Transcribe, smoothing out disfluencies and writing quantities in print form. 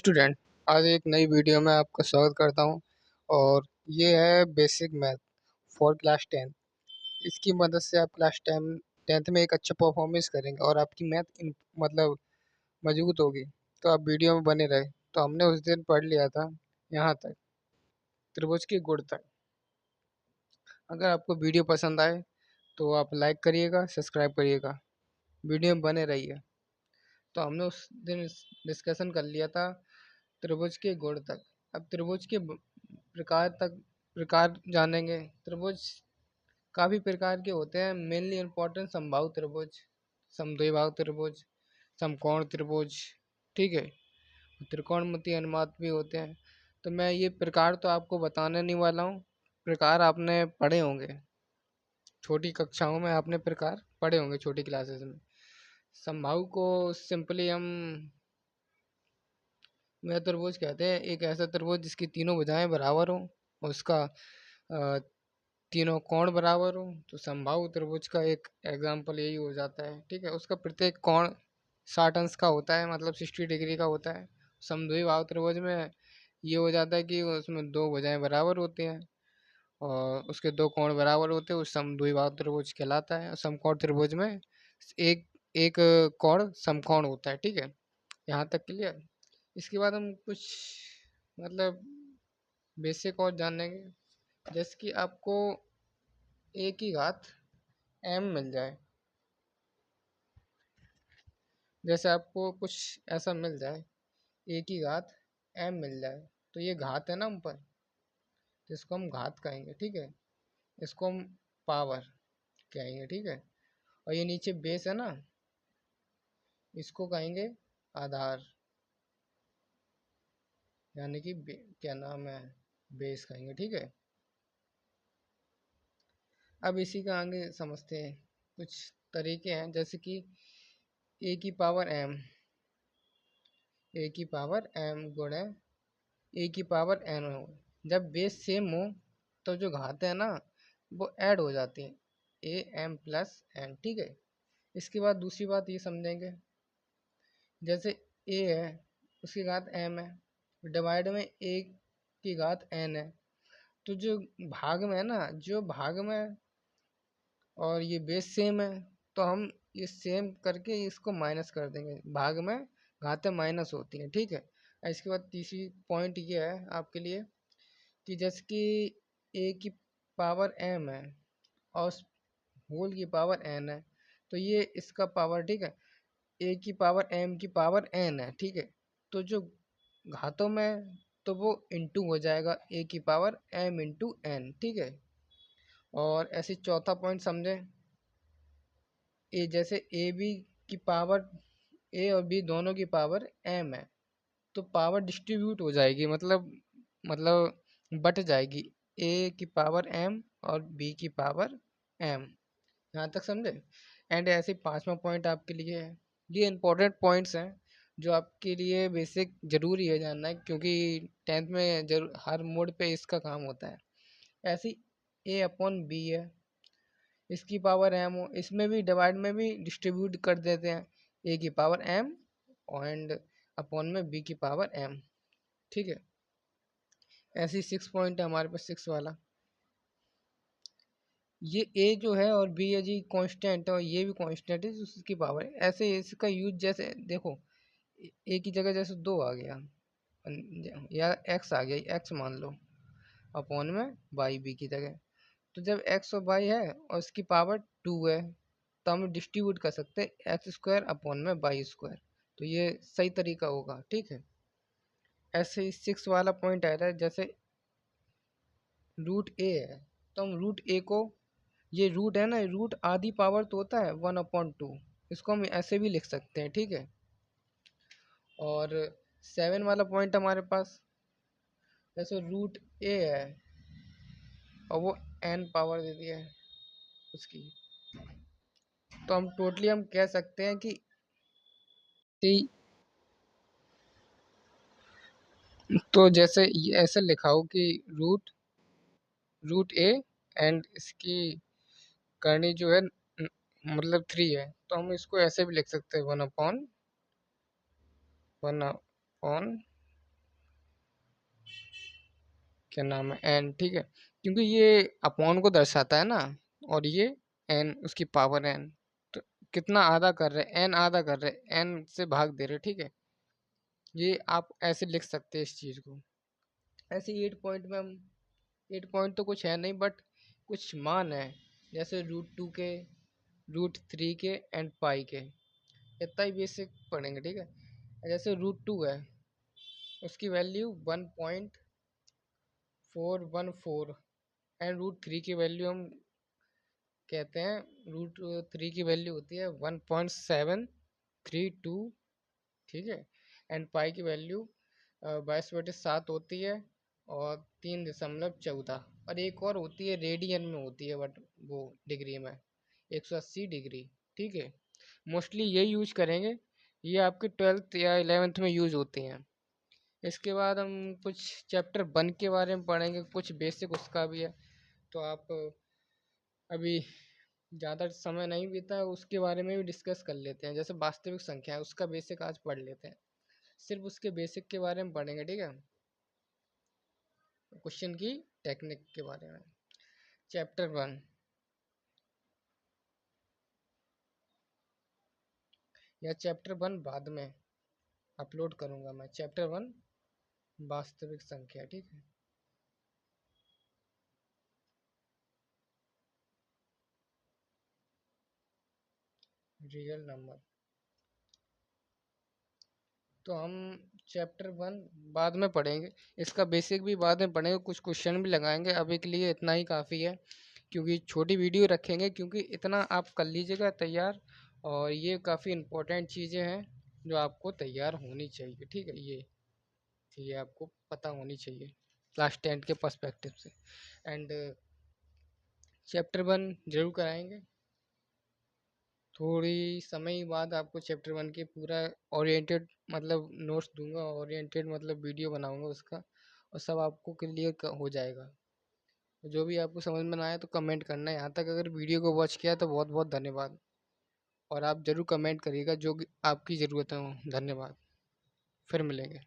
Student, आज एक नई वीडियो में आपका स्वागत करता हूं। और ये है बेसिक मैथ फॉर क्लास 10। इसकी मदद से आप क्लास 10th में एक अच्छा परफॉर्मेंस करेंगे और आपकी मतलब मजबूत होगी। तो आप वीडियो में बने रहे। तो हमने उस दिन पढ़ लिया था यहाँ तक, त्रिभुज के गुण तक। अगर आपको वीडियो पसंद आए तो आप लाइक करिएगा, सब्सक्राइब करिएगा, वीडियो में बने रहिए। तो हमने उस दिन डिस्कशन कर लिया था त्रिभुज के गुण तक। अब त्रिभुज के प्रकार जानेंगे। त्रिभुज काफ़ी प्रकार के होते हैं। मेनली इम्पोर्टेंट समबाहु त्रिभुज, समद्विबाहु त्रिभुज, समकोण त्रिभुज, ठीक है। त्रिकोणमितीय अनुपात भी होते हैं। तो मैं ये प्रकार तो आपको बताने नहीं वाला हूँ। प्रकार आपने पढ़े होंगे, छोटी कक्षाओं में आपने प्रकार पढ़े होंगे, छोटी क्लासेस में। समबाहु को सिंपली हम वह त्रिभुज कहते हैं, एक ऐसा त्रिभुज जिसकी तीनों भुजाएं बराबर हों और उसका तीनों कोण बराबर हो। तो समबाहु त्रिभुज का एक एग्जाम्पल यही हो जाता है, ठीक है। उसका प्रत्येक कोण 60 अंश का होता है, मतलब 60 डिग्री का होता है। समद्विबाहु त्रिभुज में ये हो जाता है कि उसमें दो भुजाएं बराबर होती हैं और उसके दो कोण बराबर होते हैं, उस समद्विबाहु त्रिभुज कहलाता है। समकोण त्रिभुज में एक एक कोण समकोण होता है, ठीक है। यहाँ तक क्लियर। इसके बाद हम कुछ मतलब बेसिक और जानेंगे। जैसे कि आपको ए की घात एम मिल जाए, जैसे आपको कुछ ऐसा मिल जाए, ए की घात एम मिल जाए, तो ये घात है ना ऊपर, तो इसको हम घात कहेंगे, ठीक है। इसको हम पावर कहेंगे, ठीक है। और ये नीचे बेस है ना, इसको कहेंगे आधार, यानी कि क्या नाम है, बेस कहेंगे, ठीक है। अब इसी का आगे समझते हैं। कुछ तरीके हैं, जैसे कि ए की पावर एम, ए की पावर एम गुणे ए की पावर एन हो। जब बेस सेम हो तो जो घात है ना वो ऐड हो जाती है, ए एम प्लस एन, ठीक है। इसके बाद दूसरी बात ये समझेंगे, जैसे ए है उसकी घात एम है, डिवाइड में ए की घात एन है, तो जो भाग में है ना, जो भाग में और ये बेस सेम है, तो हम ये सेम करके इसको माइनस कर देंगे। भाग में घातें माइनस होती हैं, ठीक है। इसके बाद तीसरी पॉइंट ये है आपके लिए कि जैसे कि ए की पावर एम है और होल की पावर एन है, तो ये इसका पावर, ठीक है। ए की पावर एम की पावर एन है, ठीक है। तो जो घातों में तो वो इंटू हो जाएगा, ए की पावर एम इंटू एन, ठीक है। और ऐसे चौथा पॉइंट समझे, ए जैसे ए बी की पावर, ए और बी दोनों की पावर एम है, तो पावर डिस्ट्रीब्यूट हो जाएगी, मतलब बट जाएगी, ए की पावर एम और बी की पावर एम। यहाँ तक समझे। एंड ऐसे पांचवा पॉइंट आपके लिए है। ये इंपॉर्टेंट पॉइंट्स हैं जो आपके लिए बेसिक ज़रूरी है जानना है, क्योंकि 10th में जरूर हर मोड पे इसका काम होता है। ऐसी ए अपॉन बी है, इसकी पावर एम हो, इसमें भी डिवाइड में भी डिस्ट्रीब्यूट कर देते हैं, ए की पावर एम एंड अपॉन में बी की पावर एम, ठीक है। ऐसी 6 पॉइंट है हमारे पास, 6 वाला। ये ए जो है और बी है जी कांस्टेंट है और ये भी कांस्टेंट है, तो उसकी पावर है। ऐसे इसका यूज जैसे देखो, ए की जगह जैसे 2 आ गया या एक्स आ गया, एक्स मान लो, अपॉन में वाई बी की जगह। तो जब एक्स और वाई है और इसकी पावर 2 है, तो हम डिस्ट्रीब्यूट कर सकते हैं एक्स स्क्वायर अपॉन में वाई स्क्वायर, तो ये सही तरीका होगा, ठीक है। ऐसे ही 6 वाला पॉइंट आ रहा है, जैसे रूट ए है, तो हम रूट ए को, ये रूट है ना, रूट आधी पावर तो होता है 1/2, इसको हम ऐसे भी लिख सकते हैं, ठीक है। और 7 वाला पॉइंट हमारे पास, जैसे रूट ए है और वो एन पावर दे दिया है उसकी, तो हम टोटली हम कह सकते हैं कि तो जैसे ये ऐसे लिखा हो कि रूट ए एंड इसकी करनी जो है मतलब 3 है, तो हम इसको ऐसे भी लिख सकते हैं 1/, 1/, क्या नाम है, एन, ठीक है, क्योंकि ये अपॉन को दर्शाता है ना, और ये एन उसकी पावर एन, तो कितना आधा कर रहे हैं, एन आधा कर रहे हैं, एन से भाग दे रहे हैं, ठीक है। ये आप ऐसे लिख सकते हैं इस चीज़ को। ऐसे 8 पॉइंट में हम, 8 पॉइंट तो कुछ है नहीं, बट कुछ मान है, जैसे √2 के, √3 के एंड पाई के, इतना ही बेसिक पढ़ेंगे, ठीक है। जैसे √2 है, उसकी वैल्यू 1.414, एंड √3 की वैल्यू हम कहते हैं, √3 की वैल्यू होती है 1.732, ठीक है। एंड पाई की वैल्यू 22/7 होती है, और 3.14, और एक और होती है रेडियन में होती है, बट वो डिग्री में 180 डिग्री, ठीक है। मोस्टली ये यूज करेंगे, ये आपके 12th या 11th में यूज होती हैं। इसके बाद हम कुछ चैप्टर 1 के बारे में पढ़ेंगे, कुछ बेसिक उसका भी है, तो आप अभी ज़्यादा समय नहीं बीता, उसके बारे में भी डिस्कस कर लेते हैं। जैसे वास्तविक संख्या है, उसका बेसिक आज पढ़ लेते हैं, सिर्फ उसके बेसिक के बारे में पढ़ेंगे, ठीक है, क्वेश्चन की टेक्निक के बारे में। चैप्टर 1, या चैप्टर 1 बाद में अपलोड करूँगा मैं, चैप्टर 1 वास्तविक संख्या, ठीक है। रियल नंबर, तो हम चैप्टर 1 बाद में पढ़ेंगे, इसका बेसिक भी बाद में पढ़ेंगे, कुछ क्वेश्चन भी लगाएंगे। अभी के लिए इतना ही काफ़ी है, क्योंकि छोटी वीडियो रखेंगे, क्योंकि इतना आप कर लीजिएगा तैयार, और ये काफ़ी इम्पोर्टेंट चीज़ें हैं जो आपको तैयार होनी चाहिए, ठीक है। ये आपको पता होनी चाहिए क्लास 10 के पर्सपेक्टिव से। एंड चैप्टर 1 जरूर कराएंगे, थोड़ी समय बाद आपको चैप्टर 1 के पूरा ओरिएंटेड मतलब नोट्स दूंगा, ओरिएंटेड मतलब वीडियो बनाऊंगा उसका, और सब आपको क्लियर हो जाएगा। जो भी आपको समझ में ना आया तो कमेंट करना है। यहाँ तक अगर वीडियो को वॉच किया तो बहुत बहुत धन्यवाद, और आप ज़रूर कमेंट करिएगा जो आपकी ज़रूरत हो। धन्यवाद, फिर मिलेंगे।